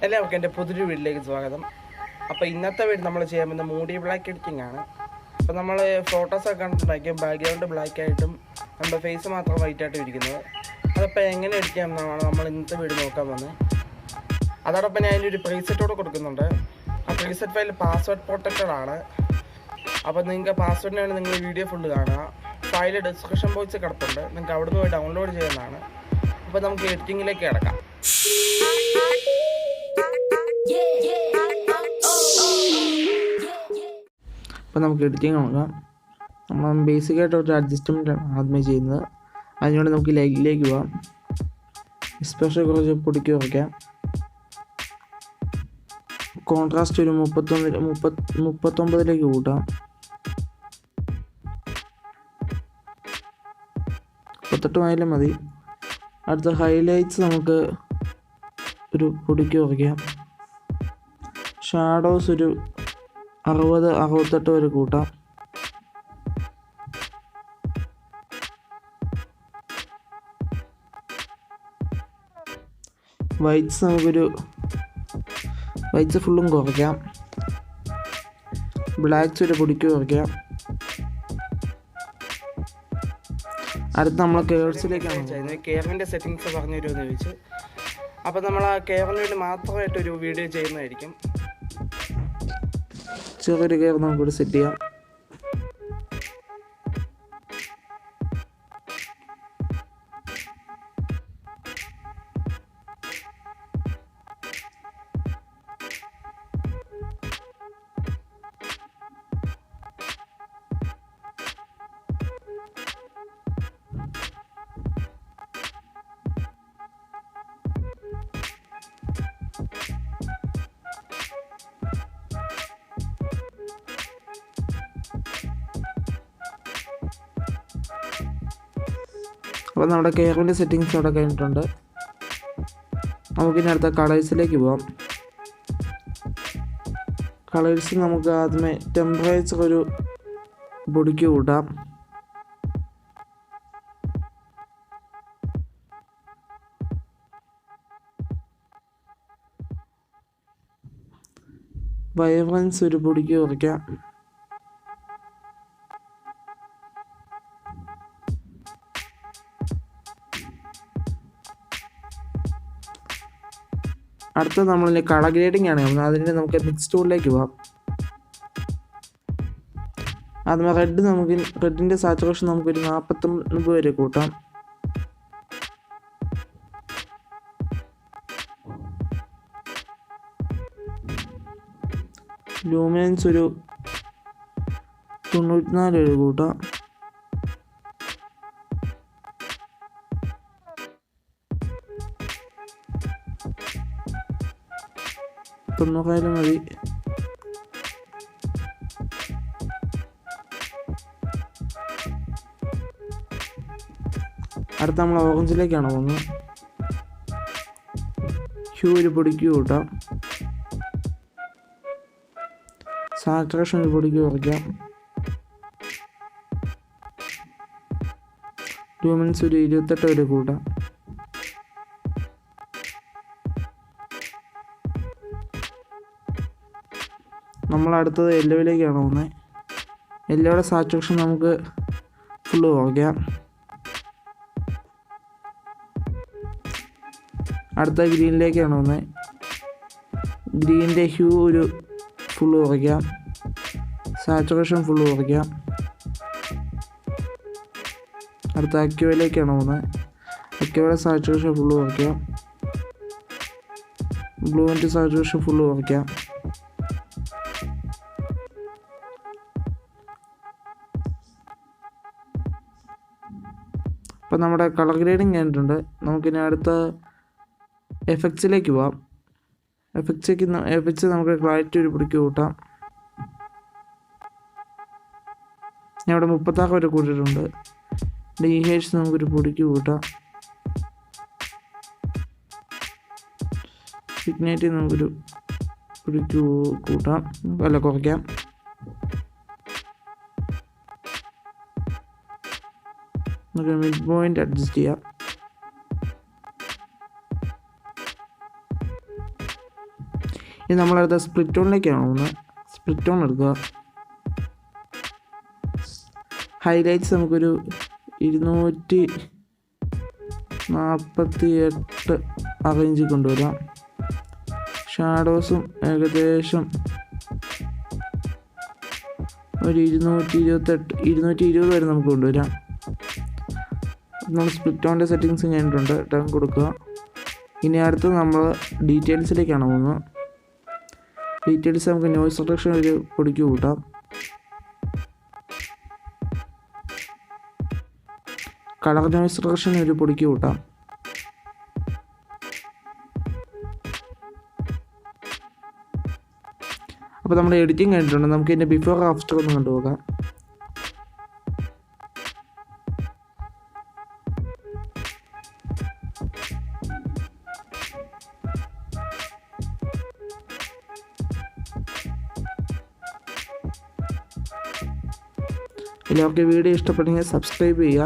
എല്ലാവർക്കും എൻ്റെ പുതിയൊരു വീട്ടിലേക്ക് സ്വാഗതം. അപ്പോൾ ഇന്നത്തെ വീട് നമ്മൾ ചെയ്യാൻ പോകുന്ന മൂഡി ബ്ലാക്ക് എഡിറ്റിംഗ് ആണ്. അപ്പോൾ നമ്മൾ ഫോട്ടോസൊക്കെ കണ്ടിട്ടുണ്ടായിരിക്കും ബാക്ക്ഗ്രൗണ്ട് ബ്ലാക്ക് ആയിട്ടും നമ്മുടെ ഫേസ് മാത്രം വൈറ്റ് ആയിട്ടും ഇരിക്കുന്നത്. അതപ്പോൾ എങ്ങനെ എഡിറ്റ് ചെയ്യാം എന്നാണ് നമ്മൾ ഇന്നത്തെ വീട് നോക്കാൻ പോകുന്നത്. അതോടൊപ്പം ഞാൻ അതിൻ്റെ ഒരു പ്രീസെറ്റോട് കൊടുക്കുന്നുണ്ട്. ആ പ്രീസെറ്റ് ഫയൽ പാസ്വേഡ് പ്രൊട്ടക്റ്റഡ് ആണ്. അപ്പോൾ നിങ്ങൾക്ക് പാസ്വേഡിന് വേണ്ടി നിങ്ങൾ വീഡിയോ ഫുള്ള് കാണുക. ഫയൽ ഡിസ്ക്രിപ്ഷൻ ബോക്സിൽ കിടപ്പുണ്ട്, നിങ്ങൾക്ക് അവിടെ നിന്ന് പോയി ഡൗൺലോഡ് ചെയ്യുന്നതാണ്. അപ്പോൾ നമുക്ക് എഡിറ്റിങ്ങിലേക്ക് കിടക്കാം. അപ്പോൾ നമുക്ക് എഡിറ്റിംഗ് നോക്കാം. നമ്മൾ ബേസിക്കായിട്ട് ഒരു അഡ്ജസ്റ്റ്മെൻറ്റാണ് ആദ്യമേ ചെയ്യുന്നത്. അതിനുവേണ്ടി നമുക്ക് ലൈറ്റിലേക്ക് പോകാം. എസ്പെഷ്യൽ കുറച്ച് പൊടിക്ക് കുറയ്ക്കാം. കോൺട്രാസ്റ്റ് ഒരു 39 കൂട്ടാം. 38 ആയാലും മതി. അടുത്ത ഹൈലൈറ്റ്സ് നമുക്ക് ഒരു പൊടിക്ക് കുറയ്ക്കാം. ഷാഡോസ് ഒരു 60-68 വരെ കൂട്ടാം. വൈറ്റ്സ് ഫുള്ളും കുറയ്ക്കാം. ബ്ലാക്ക്സ് ഒരു പൊടിക്ക് കുറയ്ക്കാം. അടുത്ത് നമ്മൾ കേഴ്സിലേക്കാണ് ചെയ്യുന്നത്. കെയറിൻ്റെ സെറ്റിങ്സ് പറഞ്ഞു തരുമെന്ന് ചോദിച്ചു. അപ്പോൾ നമ്മൾ ആ കെയറിന് വേണ്ടി മാത്രമായിട്ടൊരു വീഡിയോ ചെയ്യുന്നതായിരിക്കും. ചെറിയൊരു കെയർ നമുക്കിവിടെ സെറ്റ് ചെയ്യാം. അപ്പോൾ നമ്മുടെ കെയറിൻ്റെ സെറ്റിങ്സ് അവിടെ കഴിഞ്ഞിട്ടുണ്ട്. നമുക്കിനി അടുത്ത കളേഴ്സിലേക്ക് പോകാം. കളേഴ്സ് നമുക്ക് ആദ്യമേ ടെമ്പറേച്ചർ ഒരു പൊടിക്ക് കൂട്ടാം. വൈബ്രൻസ് ഒരു പൊടിക്ക് കുറയ്ക്കാം. അടുത്ത നമ്മൾ കളർ ഗ്രേഡിംഗ് ആണ്. അതിന് നമുക്ക് മിക്സ് ടൂളിലേക്ക് പോകാം. അതുപോലെ റെഡിൻ്റെ സാച്ചുറേഷൻ നമുക്കൊരു 49 വരെ കൂട്ടാം. ലൂമിനൻസ് ഒരു 94 വരെ കൂട്ടാം. തൊണ്ണൂറായാലും മതി. അടുത്ത നമ്മൾ ഓറഞ്ചിലേക്കാണ് പോകുന്നത്. ഹ്യൂ ഒരു പൊടിക്ക് കൂട്ടാം. സാച്ചുറേഷൻ ഒരു പൊടിക്ക് കുറയ്ക്കാം. ലൂമിനൻസ് ഒരു 28 വരെ കൂട്ടാം. നമ്മൾ അടുത്തത് യെല്ലോയിലേക്കാണ് പോകുന്നത്. യെല്ലോയുടെ സാച്ചുറേഷൻ നമുക്ക് ഫുള്ള് കുറയ്ക്കാം. അടുത്ത ഗ്രീനിലേക്കാണ് പോകുന്നത്. ഗ്രീനിൻ്റെ ഹ്യൂ ഒരു ഫുള്ള് കുറയ്ക്കാം. സാച്ചുറേഷൻ ഫുള്ള് കുറയ്ക്കാം. അടുത്ത അക്വയിലേക്കാണ് പോകുന്നത്. അക്വയുടെ സാച്ചുറേഷൻ ഫുള്ള് കുറയ്ക്കാം. ബ്ലൂവിൻ്റെ സാച്ചുറേഷൻ ഫുള്ള് കുറയ്ക്കാം. അപ്പോൾ നമ്മുടെ കളർ ഗ്രേഡിങ് കഴിഞ്ഞിട്ടുണ്ട്. നമുക്കിനി അടുത്ത എഫക്ട്സിലേക്ക് പോകാം. എഫക്ട്സ് നമുക്ക് ക്ലാരിറ്റി ഒരു പൊടിക്ക് കൂട്ടാം. ഞാൻ ഇവിടെ 36 വരെ കൂട്ടിയിട്ടുണ്ട്. DH നമുക്കൊരു പൊടിക്ക് കൂട്ടാം. ഇഗ്നൈറ്റ് നമുക്കൊരു പൊടിക്ക് കൂട്ടാം, അല്ല കുറയ്ക്കാം. നമുക്ക് മിഡ് പോയിന്റ് അഡ്ജസ്റ്റ് ചെയ്യാം. ഇനി നമ്മളടുത്ത സ്പ്ലിറ്റ് ഓണിലേക്കാണ് പോകുന്നത്. സ്പ്ലിറ്റ് ഓൺ എടുക്കുക. ഹൈലൈറ്റ്സ് നമുക്കൊരു 248 ആ റേഞ്ചിൽ കൊണ്ടുവരാം. ഷാഡോസും ഏകദേശം ഒരു 220 വരെ നമുക്ക് കൊണ്ടുവരാം. നമ്മൾ സ്പ്ലിറ്റ് ഓണിൻ്റെ സെറ്റിങ്സ് കഴിഞ്ഞിട്ടുണ്ട്. ടേൺ കൊടുക്കുക. ഇനി അടുത്ത് നമ്മൾ ഡീറ്റെയിൽസിലേക്കാണ് പോകുന്നത്. ഡീറ്റെയിൽസ് നമുക്ക് നോയ്സ് റിഡക്ഷൻ ഒരു പൊടിക്ക് കൂട്ടാം. കളർ നോയ്സ് റിഡക്ഷൻ ഒരു പൊടിക്ക് കൂട്ടാം. അപ്പോൾ നമ്മുടെ എഡിറ്റിംഗ് കഴിഞ്ഞിട്ടുണ്ട്. നമുക്ക് ഇതിൻ്റെ ബിഫോർ ആഫ്റ്റർ ഒന്ന് കണ്ടുപോകാം. എല്ലാവർക്കും വീഡിയോ ഇഷ്ടപ്പെട്ടെങ്കിൽ സബ്സ്ക്രൈബ് ചെയ്യുക.